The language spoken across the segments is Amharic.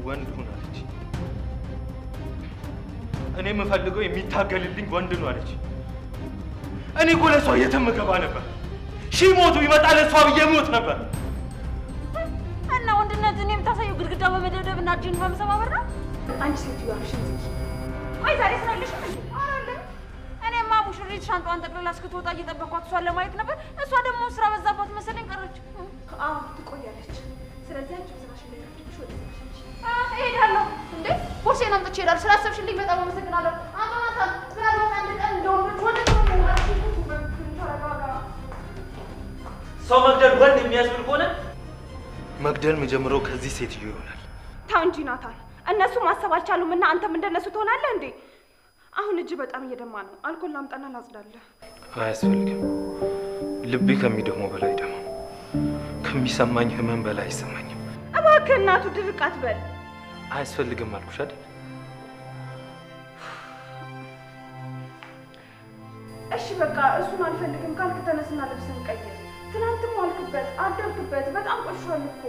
ወንድ ሁን አለች። እኔ የምፈልገው የሚታገልልኝ ወንድ ነው አለች። እኔ እኮ ለሷ የትም ገባ ነበር። ሺህ ሞቱ ይመጣ ለሷ ብዬ ሞት ነበር። እና ወንድነትን የምታሳየው ግድግዳ በመደብደብና እጅን በመሰባበር ነው። አንቺ ሴትዮ አፍሽን ዝጊ። ቆይ ዛሬ ስራ የለሽም እንዴ? አለ። እኔማ ሙሽሪት ሻንጣዋን ጠቅልላ እስክትወጣ እየጠበኳት እሷን ለማየት ነበር። እሷ ደግሞ ስራ በዛባት መሰለኝ ቀረች። አዎ ትቆያለች። ስለዚህ አንቺ ስራሽን ላይ ከፍተሽ ወደ ስራሽ እሄዳለሁ። እንዴ ቦርሴን አምጥቼ እሄዳለሁ። ስላሰብሽልኝ በጣም አመሰግናለሁ። አንተናታ ምናልባት አንድ ቀን እንደወንዶች ወደ ሰው መግደል ወንድ የሚያስብል ከሆነ መግደል መጀመሪያው ከዚህ ሴትዮ ይሆናል። ታው እንጂ ናታን፣ እነሱ ማሰብ አልቻሉም እና አንተም እንደነሱ ትሆናለህ እንዴ? አሁን እጅ በጣም እየደማ ነው። አልኮል ላምጣና ላጽዳለህ። አያስፈልግም። ልቤ ከሚደማው በላይ ደማ፣ ከሚሰማኝ ህመም በላይ አይሰማኝም። እባክህ እናቱ ድርቅ አትበል። አያስፈልግም አልኩሽ አይደል? እሺ በቃ እሱን አልፈልግም ካልክ ተነስና ልብስን ቀይር። ትናንትም ዋልክበት አደርክበት፣ በጣም ቆሽሿል እኮ።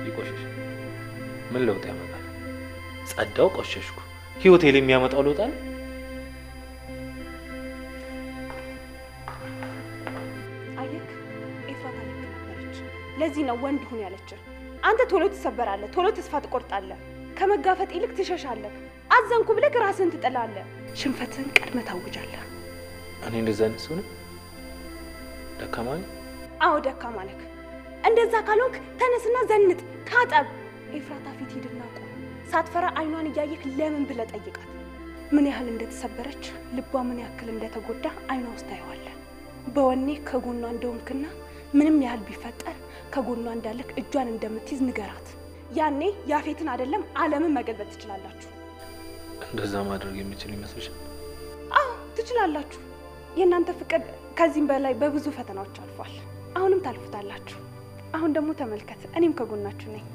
ይቆሽሽ ምን ለውጥ ያመጣል? ጸዳው ቆሸሽኩ። ህይወቴ ላይ የሚያመጣው ለውጥ አለ? አየክ ኤፍራታ ልክ ነበረች። ለዚህ ነው ወንድ ሁን ያለችህ። አንተ ቶሎ ትሰበራለህ፣ ቶሎ ተስፋ ትቆርጣለህ። ከመጋፈጥ ይልቅ ትሸሻለህ። አዘንኩ ብለህ ራስህን ትጥላለህ። ሽንፈትህን ቀድመህ ታውጃለህ። እኔ እንደዛ አይነት ሰው ነኝ? ደካማ ነኝ? አዎ ደካማ ነህ። እንደዛ ካልሆንክ ተነስና ዘንጥ፣ ታጠብ። ኤፍራታ ፊት ሂድና ቁም። ሳትፈራ አይኗን እያየክ ለምን ብለህ ጠይቃት። ምን ያህል እንደተሰበረች፣ ልቧ ምን ያክል እንደተጎዳ አይኗ ውስጥ ታየዋለህ። በወኔ ከጎኗ እንደሆንክና ምንም ያህል ቢፈጠር ከጎኗ እንዳለክ እጇን እንደምትይዝ ንገራት። ያኔ ያፌትን አይደለም ዓለምን መገልበጥ ትችላላችሁ። እንደዛ ማድረግ የሚችል ይመስልሻል? አዎ ትችላላችሁ። የእናንተ ፍቅር ከዚህም በላይ በብዙ ፈተናዎች አልፏል። አሁንም ታልፉታላችሁ። አሁን ደግሞ ተመልከት፣ እኔም ከጎናችሁ ነኝ።